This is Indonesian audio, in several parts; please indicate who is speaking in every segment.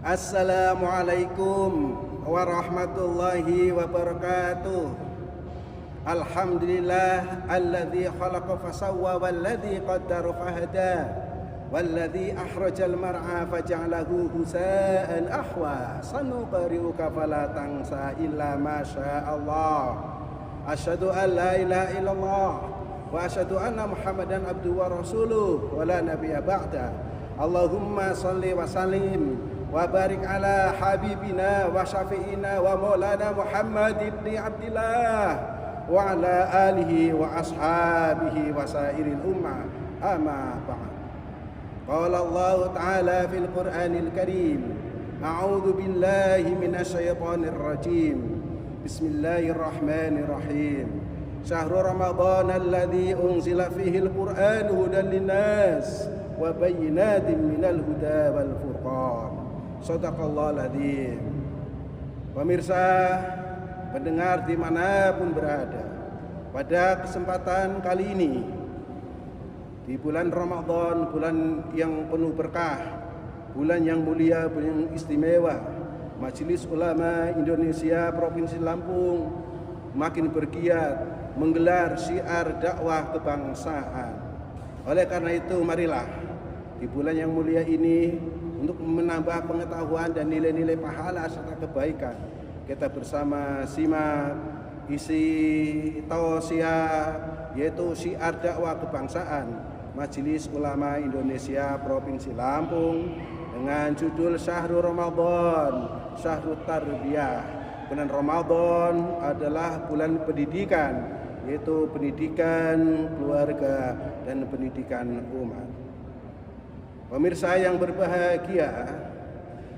Speaker 1: Assalamualaikum warahmatullahi wabarakatuh. Alhamdulillah alladzi khalaqa fasawwa walladzi qaddara fahada walladzi akhrajal mar'a faja'alahu husa'an ahwa sanuqri'uka fala tansa illa ma sya'allah. Asyhadu an la ilaha illallah wa asyhadu anna Muhammadan abduhu wa rasuluh wa la nabiyya ba'da. Allahumma shalli wa sallim wa barik ala habibina wa syafi'ina wa maulana Muhammad ibn Abdillah wa ala alihi wa ashabihi wa sairil ummah amma ba'd. Qala Allah ta'ala fil Qur'anil Karim, a'udzu billahi minasy syaithanir rajim. Bismillahirrahmanirrahim. Syahrul Ramadan alladzi unzila fihi al-Qur'an hudan linnas wa bayyinatin minal huda wal furqan. Shadaqallahul adzim. Pemirsa, pendengar dimanapun berada, pada kesempatan kali ini di bulan Ramadan, bulan yang penuh berkah, bulan yang mulia, bulan yang istimewa, Majelis Ulama Indonesia Provinsi Lampung makin bergiat menggelar syiar dakwah kebangsaan. Oleh karena itu, marilah di bulan yang mulia ini, untuk menambah pengetahuan dan nilai-nilai pahala serta kebaikan, kita bersama simak isi tausiah, yaitu syiar dakwah kebangsaan Majelis Ulama Indonesia Provinsi Lampung dengan judul Syahrul Ramadan, Syahrul Tarbiyah. Bulan Ramadan adalah bulan pendidikan, yaitu pendidikan keluarga dan pendidikan umat. Pemirsa yang berbahagia,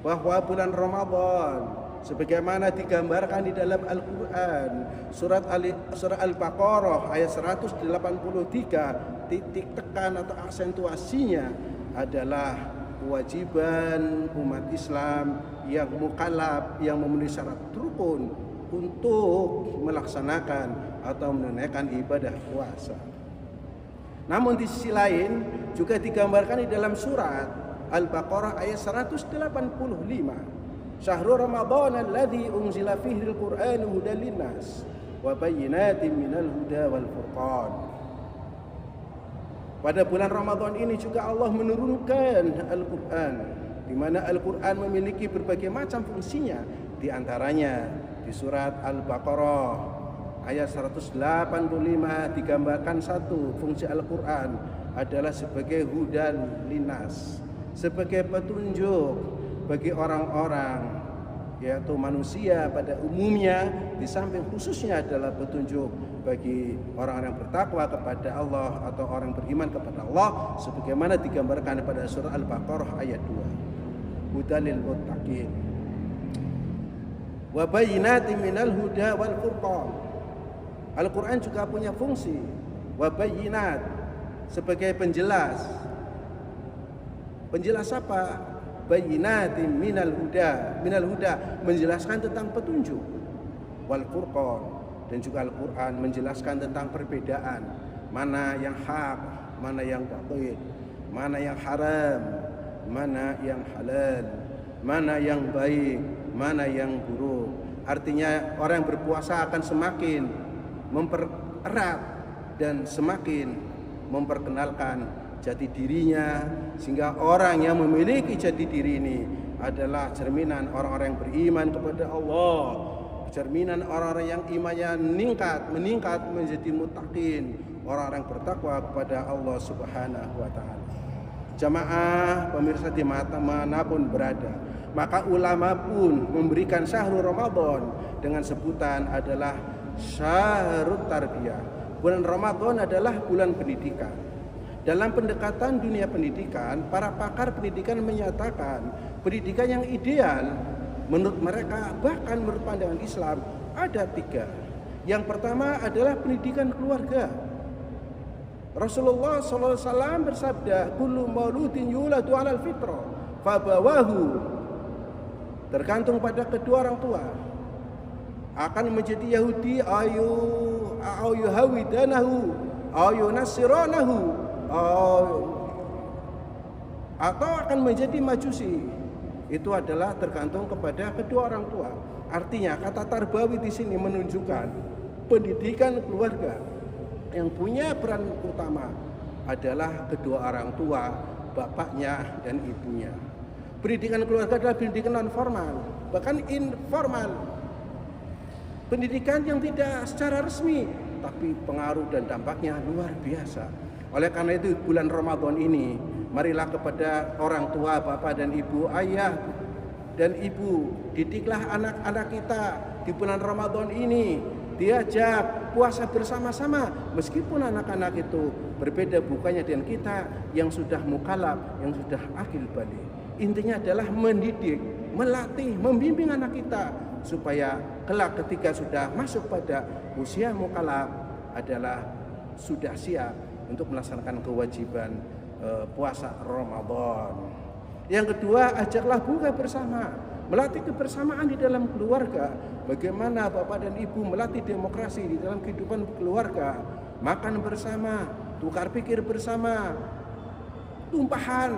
Speaker 1: bahwa bulan Ramadan sebagaimana digambarkan di dalam Al-Quran, surat Al-Baqarah ayat 183, titik tekan atau aksentuasinya adalah kewajiban umat Islam yang mukallaf, yang memenuhi syarat rukun untuk melaksanakan atau menunaikan ibadah puasa. Namun di sisi lain juga digambarkan di dalam surat Al-Baqarah ayat 185. Syahrul Ramadan alladzi unzila fihi al-Qur'an hudan linnas wa bayyinatin minal huda wal furqan. Pada bulan Ramadan ini juga Allah menurunkan Al-Qur'an, di mana Al-Qur'an memiliki berbagai macam fungsinya. Di antaranya di surat Al-Baqarah ayat 185 digambarkan satu fungsi Al-Quran adalah sebagai hudan linas, sebagai petunjuk bagi orang-orang, yaitu manusia pada umumnya, di samping khususnya adalah petunjuk bagi orang-orang yang bertakwa kepada Allah atau orang beriman kepada Allah, sebagaimana digambarkan pada surah Al-Baqarah ayat 2. Hudan lil muttaqin wa bayyinatin minal huda wal furqan. Al-Quran juga punya fungsi wabayinat, sebagai penjelas. Penjelas apa? Bayinatin minal huda. Minal huda menjelaskan tentang petunjuk. Wal furqan, dan juga Al-Quran menjelaskan tentang perbedaan, mana yang hak, mana yang batil, mana yang haram, mana yang halal, mana yang baik, mana yang buruk. Artinya orang yang berpuasa akan semakin mempererat dan semakin memperkenalkan jati dirinya, sehingga orang yang memiliki jati diri ini adalah cerminan orang-orang yang beriman kepada Allah, cerminan orang-orang yang imannya meningkat menjadi muttaqin, orang-orang bertakwa kepada Allah Subhanahu wa taala. Jamaah pemirsa dimanapun berada, maka ulama pun memberikan syahrul Ramadan dengan sebutan adalah Syahrul Tarbiyah. Bulan Ramadan adalah bulan pendidikan. Dalam pendekatan dunia pendidikan, para pakar pendidikan menyatakan pendidikan yang ideal menurut mereka, bahkan menurut pandangan Islam, ada 3. Yang pertama adalah pendidikan keluarga. Rasulullah SAW bersabda, kullu mauludin yuladu alal fitrah fabawahu, tergantung pada kedua orang tua, akan menjadi Yahudi ayu hawidanahu ayu nasiranahu atau akan menjadi Majusi, itu adalah tergantung kepada kedua orang tua. Artinya kata tarbawi di sini menunjukkan pendidikan keluarga yang punya peran utama adalah kedua orang tua, bapaknya dan ibunya. Pendidikan keluarga adalah pendidikan non formal, bahkan informal. Pendidikan yang tidak secara resmi, tapi pengaruh dan dampaknya luar biasa. Oleh karena itu bulan Ramadan ini, marilah kepada orang tua, bapak dan ibu, ayah dan ibu, didiklah anak-anak kita di bulan Ramadan ini, diajak puasa bersama-sama, meskipun anak-anak itu berbeda bukannya dengan kita yang sudah mukallaf, yang sudah akil balik. Intinya adalah mendidik, melatih, membimbing anak kita supaya kelak ketika sudah masuk pada usia mukallaf adalah sudah siap untuk melaksanakan kewajiban puasa Ramadan. Yang kedua, ajaklah buka bersama, melatih kebersamaan di dalam keluarga. Bagaimana bapak dan ibu melatih demokrasi di dalam kehidupan keluarga, makan bersama, tukar pikir bersama, tumpahan,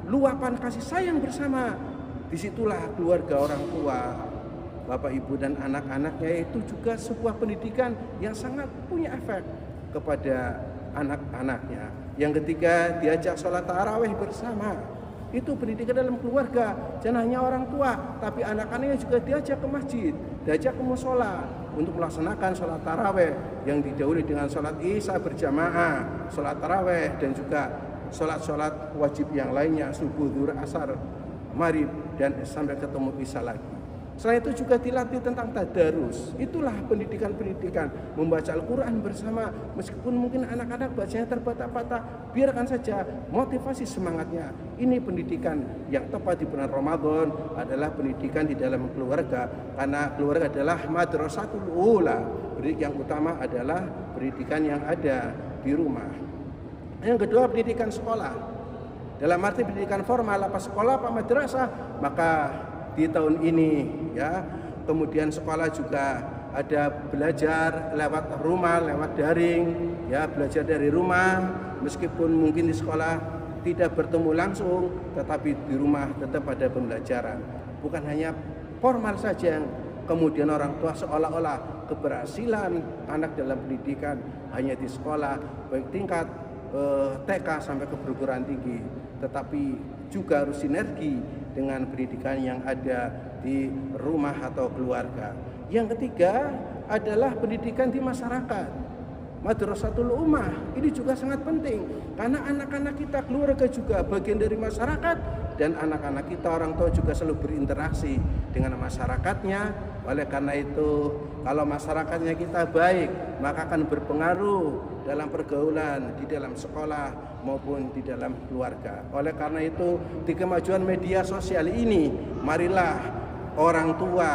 Speaker 1: luapan kasih sayang bersama. Disitulah keluarga orang tua, bapak ibu dan anak-anaknya, itu juga sebuah pendidikan yang sangat punya efek kepada anak-anaknya. Yang ketiga, diajak sholat tarawih bersama. Itu pendidikan dalam keluarga. Jangan hanya orang tua, tapi anak-anaknya juga diajak ke masjid, diajak ke mushola untuk melaksanakan sholat tarawih yang didahului dengan sholat isya berjamaah, sholat tarawih dan juga sholat-sholat wajib yang lainnya, subuh, zuhur, asar, maghrib dan sampai ketemu isya lagi. Selain itu juga dilatih tentang tadarus. Itulah pendidikan-pendidikan, membaca Al-Quran bersama. Meskipun mungkin anak-anak bacanya terbata-bata, biarkan saja, motivasi semangatnya. Ini pendidikan yang tepat di bulan Ramadan, adalah pendidikan di dalam keluarga. Karena keluarga adalah madrasatul ula. Pendidikan yang utama adalah pendidikan yang ada di rumah. Yang kedua, pendidikan sekolah. Dalam arti pendidikan formal, apa sekolah, apa madrasah, maka di tahun ini ya, kemudian sekolah juga ada belajar lewat rumah, lewat daring ya, belajar dari rumah, meskipun mungkin di sekolah tidak bertemu langsung, tetapi di rumah tetap ada pembelajaran. Bukan hanya formal saja yang kemudian orang tua seolah-olah keberhasilan anak dalam pendidikan hanya di sekolah, baik tingkat TK sampai ke perguruan tinggi, tetapi juga harus sinergi dengan pendidikan yang ada di rumah atau keluarga. Yang ketiga adalah pendidikan di masyarakat. Madrasatul ummah ini juga sangat penting, karena anak-anak kita, keluarga juga bagian dari masyarakat, dan anak-anak kita, orang tua juga selalu berinteraksi dengan masyarakatnya. Oleh karena itu, kalau masyarakatnya kita baik, maka akan berpengaruh dalam pergaulan di dalam sekolah maupun di dalam keluarga. Oleh karena itu, di kemajuan media sosial ini, marilah orang tua,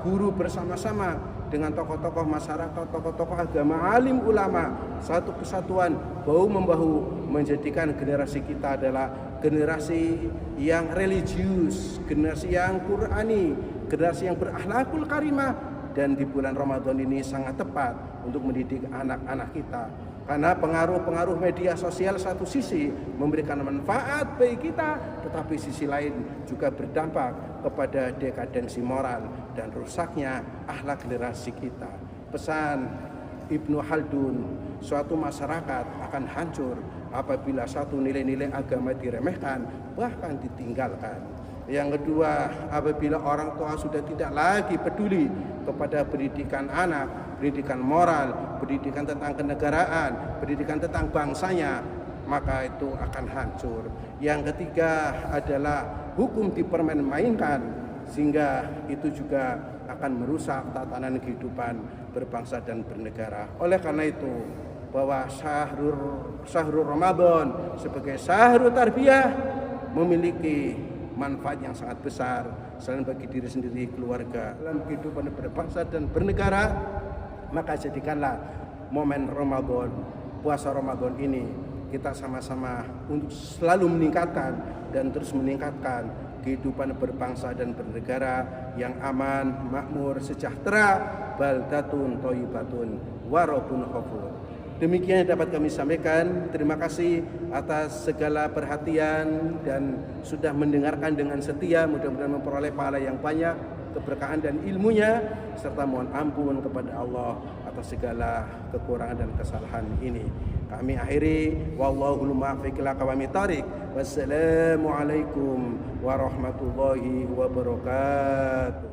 Speaker 1: guru bersama-sama dengan tokoh-tokoh masyarakat, tokoh-tokoh agama, alim ulama, satu kesatuan, bahu-membahu menjadikan generasi kita adalah generasi yang religius, generasi yang Qurani, generasi yang berakhlakul karimah. Dan di bulan Ramadan ini sangat tepat untuk mendidik anak-anak kita. Karena pengaruh-pengaruh media sosial satu sisi memberikan manfaat bagi kita, tetapi sisi lain juga berdampak kepada dekadensi moral dan rusaknya akhlak generasi kita. Pesan Ibnu Khaldun, suatu masyarakat akan hancur apabila satu nilai-nilai agama diremehkan, bahkan ditinggalkan. Yang kedua, apabila orang tua sudah tidak lagi peduli kepada pendidikan anak, pendidikan moral, pendidikan tentang kenegaraan, pendidikan tentang bangsanya, maka itu akan hancur. Yang ketiga adalah hukum dipermain-mainkan, sehingga itu juga akan merusak tatanan kehidupan berbangsa dan bernegara. Oleh karena itu, bahwa syahrul Ramadan sebagai syahrul tarbiyah memiliki manfaat yang sangat besar selain bagi diri sendiri, keluarga, dalam kehidupan berbangsa dan bernegara. Maka jadikanlah momen Ramadan, puasa Ramadan ini kita sama-sama untuk selalu meningkatkan dan terus meningkatkan kehidupan berbangsa dan bernegara yang aman, makmur, sejahtera, baldatun thayyibatun wa rabbun ghafur. Demikian yang dapat kami sampaikan. Terima kasih atas segala perhatian dan sudah mendengarkan dengan setia. Mudah-mudahan memperoleh pahala yang banyak, keberkahan dan ilmunya, serta mohon ampun kepada Allah atas segala kekurangan dan kesalahan ini. Kami akhiri, wallahul muwaffiq ila aqwamit thoriq. Wassalamualaikum warahmatullahi wabarakatuh.